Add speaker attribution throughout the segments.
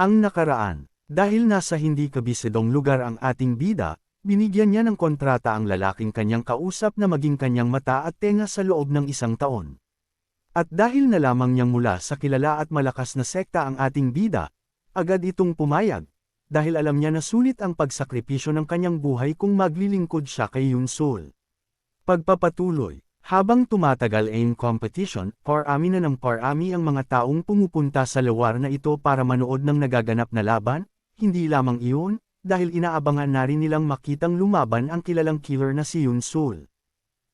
Speaker 1: Ang nakaraan. Dahil nasa hindi kabisidong lugar ang ating bida, binigyan niya ng kontrata ang lalaking kanyang kausap na maging kanyang mata at tenga sa loob ng 1 taon. At dahil nalamang niyang mula sa kilala at malakas na sekta ang ating bida, agad itong pumayag, dahil alam niya na sulit ang pagsakripisyo ng kanyang buhay kung maglilingkod siya kay Yun-sul. Pagpapatuloy. Habang tumatagal ang competition, parami na ng parami ang mga taong pumupunta sa lugar na ito para manood ng nagaganap na laban, hindi lamang iyon, dahil inaabangan na rin nilang makitang lumaban ang kilalang killer na si Yun-sul.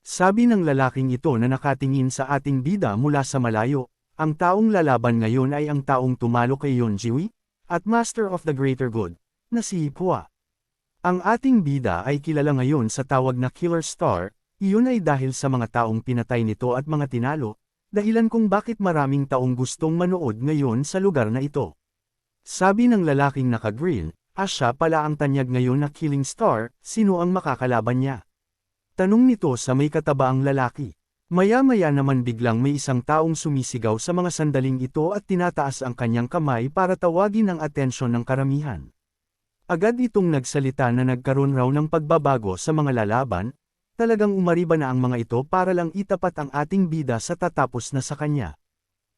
Speaker 1: Sabi ng lalaking ito na nakatingin sa ating bida mula sa malayo, ang taong lalaban ngayon ay ang taong tumalo kay Yeonjiwi, at Master of the Greater Good, na si Ipua. Ang ating bida ay kilala ngayon sa tawag na Killer Star. Iyon ay dahil sa mga taong pinatay nito at mga tinalo, dahilan kung bakit maraming taong gustong manood ngayon sa lugar na ito. Sabi ng lalaking naka-green, siya pala ang tanyag ngayon na Killing Star, sino ang makakalaban niya? Tanong nito sa may katabaang lalaki. Maya-maya naman biglang may isang taong sumisigaw sa mga sandaling ito at tinataas ang kanyang kamay para tawagin ang atensyon ng karamihan. Agad itong nagsalita na nagkaroon raw ng pagbabago sa mga lalaban, talagang umariba na ang mga ito para lang itapat ang ating bida sa tatapos na sa kanya.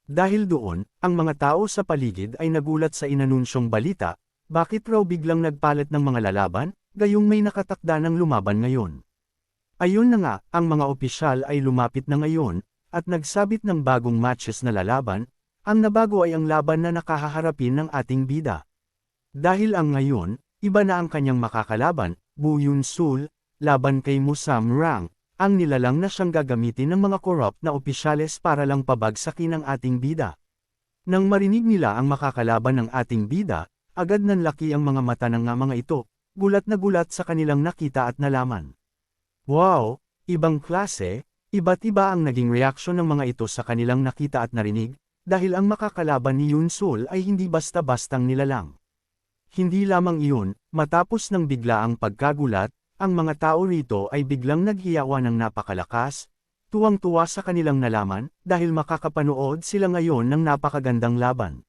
Speaker 1: Dahil doon, ang mga tao sa paligid ay nagulat sa inanunsyong balita, bakit raw biglang nagpalit ng mga lalaban, gayong may nakatakda ng lumaban ngayon. Ayun na nga, ang mga opisyal ay lumapit na ngayon, at nagsabit ng bagong matches na lalaban, ang nabago ay ang laban na nakahaharapin ng ating bida. Dahil ang ngayon, iba na ang kanyang makakalaban, Bu Yun-sul, laban kay Musam Rang, ang nilalang na siyang gagamitin ng mga corrupt na opisyales para lang pabagsakin ang ating bida. Nang marinig nila ang makakalaban ng ating bida, agad nanlaki ang mga mata ng mga ito, gulat na gulat sa kanilang nakita at nalaman. Wow, ibang klase, iba't iba ang naging reaksyon ng mga ito sa kanilang nakita at narinig, dahil ang makakalaban ni Yun-sul ay hindi basta-bastang nilalang. Hindi lamang iyon, matapos ng biglaang pagkagulat, ang mga tao rito ay biglang naghiyawan ng napakalakas, tuwang-tuwa sa kanilang nalaman, dahil makakapanood sila ngayon ng napakagandang laban.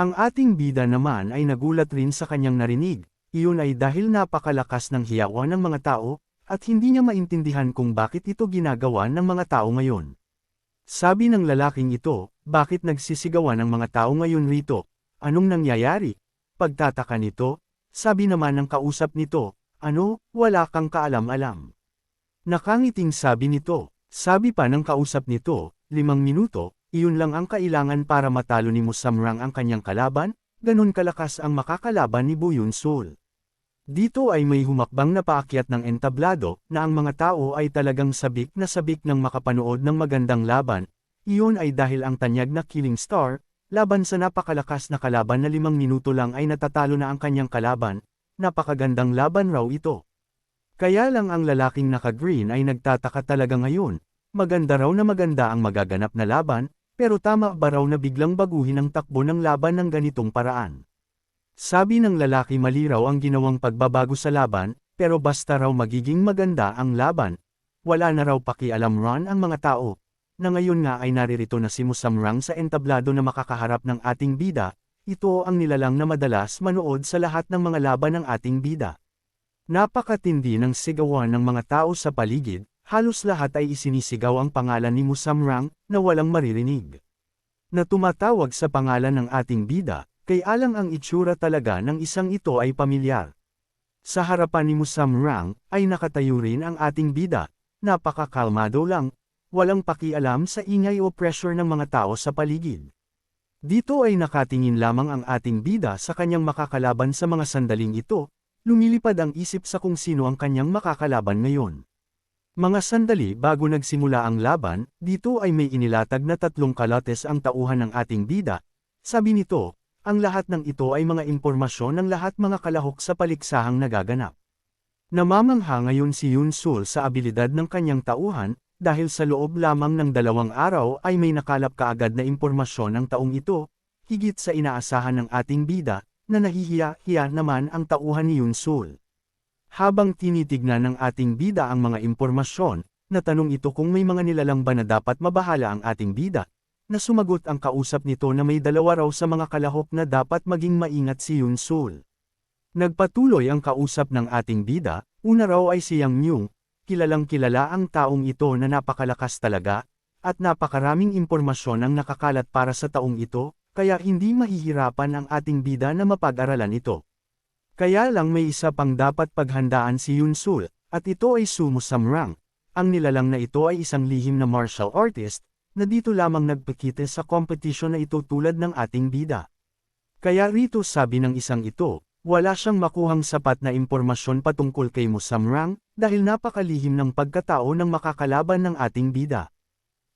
Speaker 1: Ang ating bida naman ay nagulat rin sa kanyang narinig, iyon ay dahil napakalakas ng hiyawan ng mga tao, at hindi niya maintindihan kung bakit ito ginagawa ng mga tao ngayon. Sabi ng lalaking ito, bakit nagsisigawan ang mga tao ngayon rito? Anong nangyayari? Pagtataka nito, sabi naman ng kausap nito, ano, wala kang kaalam-alam. Nakangiting sabi nito, sabi pa ng kausap nito, 5 minuto, iyon lang ang kailangan para matalo ni Musam Rang ang kanyang kalaban, ganun kalakas ang makakalaban ni Bu Yun-sul. Dito ay may humakbang na paakyat ng entablado, na ang mga tao ay talagang sabik na sabik ng makapanood ng magandang laban, iyon ay dahil ang tanyag na Killing Star, laban sa napakalakas na kalaban na 5 minuto lang ay natatalo na ang kanyang kalaban, napakagandang laban raw ito. Kaya lang ang lalaking naka-green ay nagtataka talaga ngayon, maganda raw na maganda ang magaganap na laban, pero tama ba raw na biglang baguhin ang takbo ng laban ng ganitong paraan? Sabi ng lalaki mali raw ang ginawang pagbabago sa laban, pero basta raw magiging maganda ang laban, wala na raw pakialam ron ang mga tao, na ngayon nga ay naririto na si Musam Rang sa entablado na makakaharap ng ating bida. Ito ang nilalang na madalas manood sa lahat ng mga laban ng ating bida. Napakatindi ng sigawan ng mga tao sa paligid, halos lahat ay isinisigaw ang pangalan ni Musam Rang, na walang maririnig. Na tumatawag sa pangalan ng ating bida, kaya lang ang itsura talaga ng isang ito ay pamilyar. Sa harapan ni Musam Rang, ay nakatayo rin ang ating bida, napakakalmado lang, walang pakialam sa ingay o pressure ng mga tao sa paligid. Dito ay nakatingin lamang ang ating bida sa kanyang makakalaban sa mga sandaling ito, lumilipad ang isip sa kung sino ang kanyang makakalaban ngayon. Mga sandali bago nagsimula ang laban, dito ay may inilatag na 3 kalotes ang tauhan ng ating bida. Sabi nito, ang lahat ng ito ay mga impormasyon ng lahat mga kalahok sa paliksahang nagaganap. Namamangha ngayon si Yun-sul sa abilidad ng kanyang tauhan, dahil sa loob lamang ng 2 araw ay may nakalap kaagad na impormasyon ng taong ito, higit sa inaasahan ng ating bida, na nahihiya-hiya naman ang tauhan ni Yun-sul. Habang tinitignan ng ating bida ang mga impormasyon, natanong ito kung may mga nilalang ba na dapat mabahala ang ating bida, na sumagot ang kausap nito na may dalawa raw sa mga kalahok na dapat maging maingat si Yun Sul. Nagpatuloy ang kausap ng ating bida, una raw ay si Yang Myung, kilalang kilala ang taong ito na napakalakas talaga, at napakaraming impormasyon ang nakakalat para sa taong ito, kaya hindi mahihirapan ang ating bida na mapag-aralan ito. Kaya lang may isa pang dapat paghandaan si Yun Sul, at ito ay Sumo Samrang. Ang nilalang na ito ay isang lihim na martial artist, na dito lamang nagpakita sa kompetisyon na ito tulad ng ating bida. Kaya rito sabi ng isang ito, wala siyang makuhang sapat na impormasyon patungkol kay Musamrang, dahil napakalihim ng pagkatao ng makakalaban ng ating bida.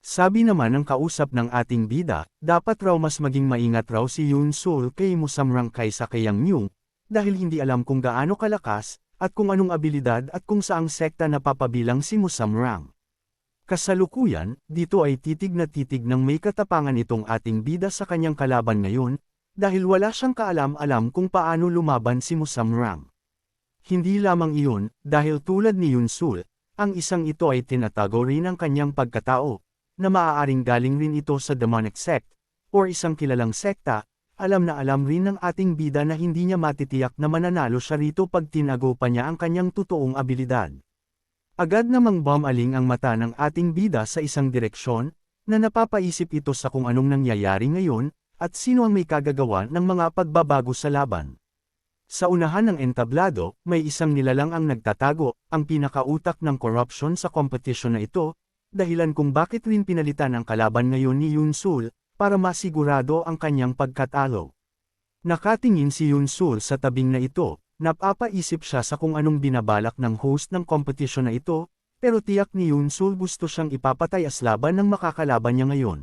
Speaker 1: Sabi naman ng kausap ng ating bida, dapat raw mas maging maingat raw si Yun Sul kay Musamrang kaysa kay Yang Myung, dahil hindi alam kung gaano kalakas, at kung anong abilidad at kung saang sekta napapabilang si Musamrang. Kasalukuyan, dito ay titig na titig ng may katapangan itong ating bida sa kanyang kalaban ngayon, dahil wala siyang kaalam-alam kung paano lumaban si Musamrang. Hindi lamang iyon, dahil tulad ni Yun Sul, ang isang ito ay tinatago rin ang kanyang pagkatao, na maaaring galing rin ito sa demonic sect, or isang kilalang sekta. Alam na alam rin ng ating bida na hindi niya matitiyak na mananalo siya rito pag tinago pa niya ang kanyang totoong abilidad. Agad namang bumaling ang mata ng ating bida sa isang direksyon, na napapaisip ito sa kung anong nangyayari ngayon, at sino ang may kagagawa ng mga pagbabago sa laban. Sa unahan ng entablado, may isang nilalang ang nagtatago, ang pinakautak ng corruption sa competition na ito, dahilan kung bakit rin pinalitan ang kalaban ngayon ni Yun Sul, para masigurado ang kanyang pagkatalo. Nakatingin si Yun Sul sa tabing na ito, napapaisip siya sa kung anong binabalak ng host ng competition na ito, pero tiyak ni Yun Sul gusto siyang ipapatay as laban ng makakalaban niya ngayon.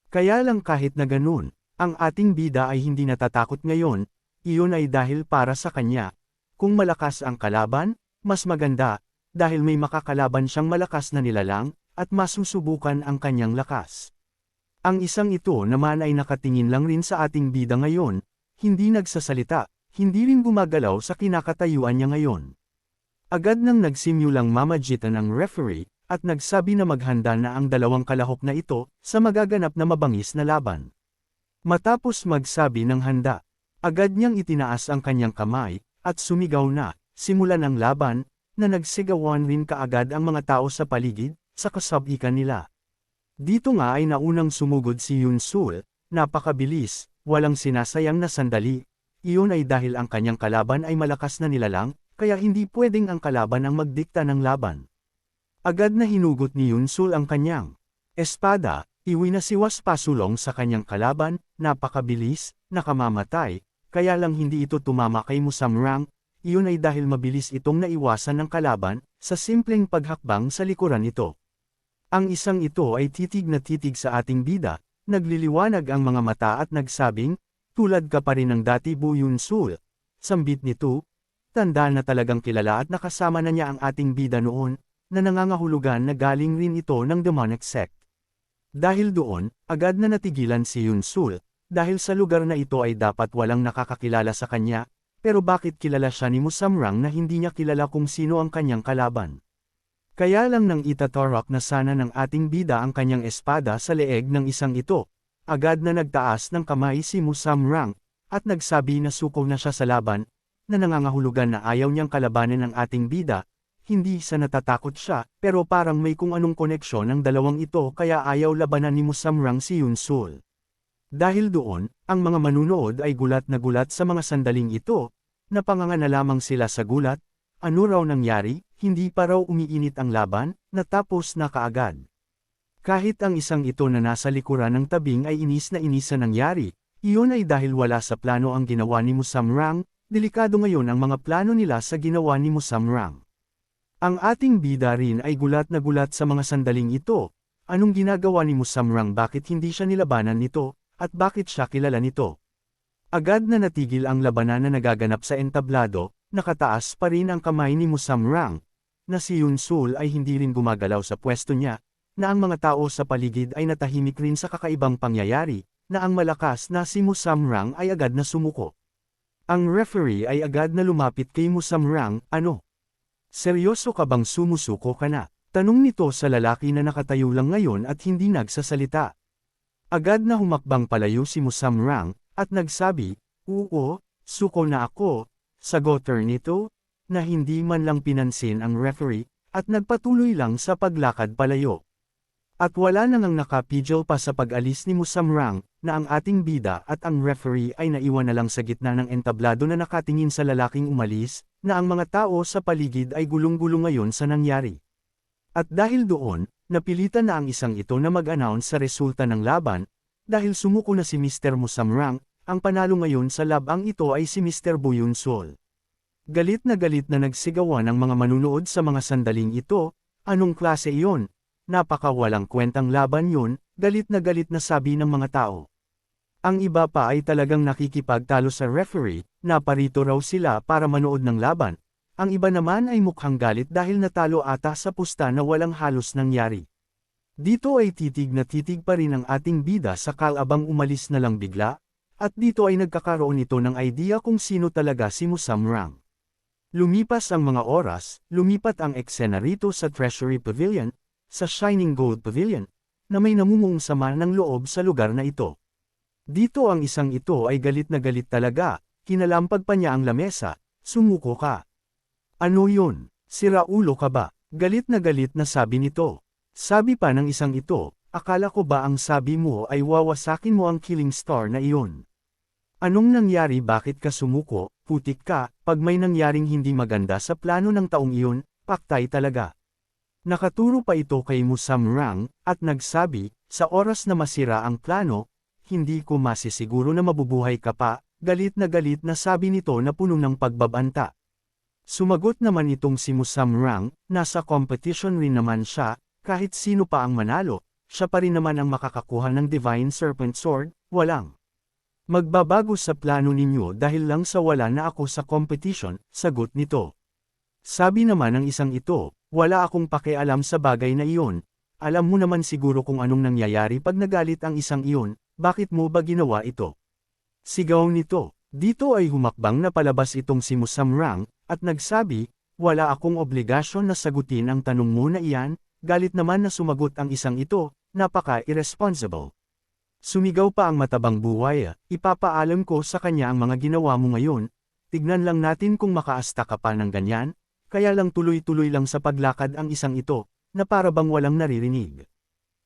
Speaker 1: Kaya lang kahit na ganun, ang ating bida ay hindi natatakot ngayon, iyon ay dahil para sa kanya. Kung malakas ang kalaban, mas maganda, dahil may makakalaban siyang malakas na nilalang, at masusubukan ang kanyang lakas. Ang isang ito naman ay nakatingin lang rin sa ating bida ngayon, hindi nagsasalita, hindi rin gumagalaw sa kinakatayuan niya ngayon. Agad nang nagsimulang mamagitan ang referee, at nagsabi na maghanda na ang dalawang kalahok na ito, sa magaganap na mabangis na laban. Matapos magsabi ng handa, agad niyang itinaas ang kanyang kamay, at sumigaw na, simulan ang laban, na nagsigawan rin kaagad ang mga tao sa paligid, sa kasabikan nila. Dito nga ay naunang sumugod si Yun Sul, napakabilis, walang sinasayang na sandali. Iyon ay dahil ang kanyang kalaban ay malakas na nilalang, kaya hindi pwedeng ang kalaban ang magdikta ng laban. Agad na hinugot ni Yun Sul ang kanyang espada, iwinasiwas pasulong sa kanyang kalaban, napakabilis, nakamamatay, kaya lang hindi ito tumama kay Musamrang, iyon ay dahil mabilis itong naiwasan ng kalaban, sa simpleng paghakbang sa likuran ito. Ang isang ito ay titig na titig sa ating bida, nagliliwanag ang mga mata at nagsabing, tulad ka pa rin ng dati Yun Sul. Sambit nito, tanda na talagang kilala at nakasama na niya ang ating bida noon, na nangangahulugan na galing rin ito ng demonic sect. Dahil doon, agad na natigilan si Yun Sul, dahil sa lugar na ito ay dapat walang nakakakilala sa kanya, pero bakit kilala siya ni Musamrang na hindi niya kilala kung sino ang kanyang kalaban? Kaya lang nang itatorok na sana ng ating bida ang kanyang espada sa leeg ng isang ito, agad na nagtaas ng kamay si Musamrang, at nagsabi na suko na siya sa laban, na nangangahulugan na ayaw niyang kalabanin ang ating bida, hindi sa natatakot siya, pero parang may kung anong koneksyon ng dalawang ito kaya ayaw labanan ni Musamrang si Yun Sul. Dahil doon, ang mga manunood ay gulat na gulat sa mga sandaling ito, napanganga na lamang sila sa gulat, ano raw nangyari, hindi pa raw umiinit ang laban, natapos na kaagad. Kahit ang isang ito na nasa likuran ng tabing ay inis na inis sa nangyari, iyon ay dahil wala sa plano ang ginawa ni Musamrang, delikado ngayon ang mga plano nila sa ginawa ni Musamrang. Ang ating bida rin ay gulat na gulat sa mga sandaling ito, anong ginagawa ni Musamrang bakit hindi siya nilabanan nito, at bakit siya kilala nito. Agad na natigil ang labanan na nagaganap sa entablado, nakataas pa rin ang kamay ni Musamrang, na si Yun Sul ay hindi rin gumagalaw sa pwesto niya, na ang mga tao sa paligid ay natahimik rin sa kakaibang pangyayari, na ang malakas na si Musamrang ay agad na sumuko. Ang referee ay agad na lumapit kay Musamrang, ano? Seryoso ka bang sumusuko ka na? Tanong nito sa lalaki na nakatayo lang ngayon at hindi nagsasalita. Agad na humakbang palayo si Musamrang, at nagsabi, "Oo, suko na ako," sagot nito, na hindi man lang pinansin ang referee, at nagpatuloy lang sa paglakad palayo. At wala na ngang nakapigil pa sa pag-alis ni Musamrang, na ang ating bida at ang referee ay naiwan na lang sa gitna ng entablado na nakatingin sa lalaking umalis, na ang mga tao sa paligid ay gulong-gulo ngayon sa nangyari. At dahil doon, napilitan na ang isang ito na mag-announce sa resulta ng laban, dahil sumuko na si Mr. Musamrang, ang panalo ngayon sa labang ito ay si Mr. Buyunsol. Galit na nagsigawan ang mga manunood sa mga sandaling ito, "Anong klase iyon? Napakawalang kwentang laban yun," galit na sabi ng mga tao. Ang iba pa ay talagang nakikipagtalo sa referee, naparito raw sila para manood ng laban. Ang iba naman ay mukhang galit dahil natalo ata sa pusta na walang halos nangyari. Dito ay titig pa rin ang ating bida sa kalabang umalis na lang bigla, at dito ay nagkakaroon ito ng idea kung sino talaga si Musamrang. Lumipas ang mga oras, lumipat ang eksena rito sa Treasury Pavilion, sa Shining Gold Pavilion, na may namumuong sama ng loob sa lugar na ito. Dito ang isang ito ay galit na galit talaga, kinalampag pa niya ang lamesa, "Sumuko ka." "Ano yun? Sira ulo ka ba?" Galit na sabi nito. Sabi pa ng isang ito, "Akala ko ba ang sabi mo ay wawasakin mo ang killing star na iyon? Anong nangyari, bakit ka sumuko, putik ka, pag may nangyaring hindi maganda sa plano ng taong iyon, paktay talaga." Nakaturo pa ito kay Musamrang, at nagsabi, "Sa oras na masira ang plano, hindi ko masisiguro na mabubuhay ka pa," galit na sabi nito na puno ng pagbabanta. Sumagot naman itong si Musamrang, "Nasa competition rin naman siya, kahit sino pa ang manalo, siya pa rin naman ang makakakuha ng Divine Serpent Sword, walang magbabago sa plano ninyo dahil lang sa wala na ako sa competition," sagot nito. Sabi naman ng isang ito, "Wala akong pakialam sa bagay na iyon, alam mo naman siguro kung anong nangyayari pag nagalit ang isang iyon, bakit mo ba ginawa ito?" Sigaw nito. Dito ay humakbang na palabas itong si Musamrang, at nagsabi, "Wala akong obligasyon na sagutin ang tanong mo na iyan." Galit naman na sumagot ang isang ito, "Napaka-irresponsible." Sumigaw pa ang matabang buhay, "Ipapaalam ko sa kanya ang mga ginawa mo ngayon, tignan lang natin kung makaasta ka pa ng ganyan." Kaya lang tuloy-tuloy lang sa paglakad ang isang ito, na para bang walang naririnig.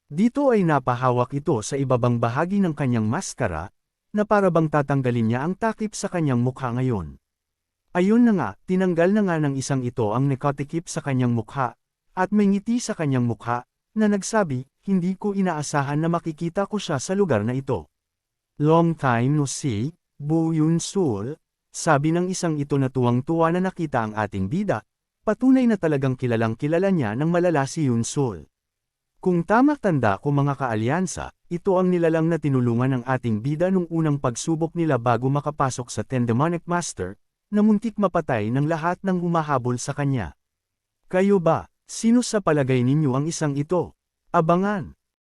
Speaker 1: Dito ay napahawak ito sa ibabang bahagi ng kanyang maskara, na para bang tatanggalin niya ang takip sa kanyang mukha ngayon. Ayun na nga, tinanggal na nga ng isang ito ang nakatikip sa kanyang mukha, at may ngiti sa kanyang mukha, na nagsabi, "Hindi ko inaasahan na makikita ko siya sa lugar na ito." "Long time no see, Buyunsol," sabi ng isang ito na tuwang-tuwa na nakita ang ating bida, patunay na talagang kilalang kilala niya ng malala si Yunsol. Kung tama tanda ko mga kaalyansa, ito ang nilalang na tinulungan ng ating bida nung unang pagsubok nila bago makapasok sa Ten Demonic Master, na muntik mapatay ng lahat ng humahabol sa kanya. Kayo ba? Sino sa palagay ninyo ang isang ito? Abangan!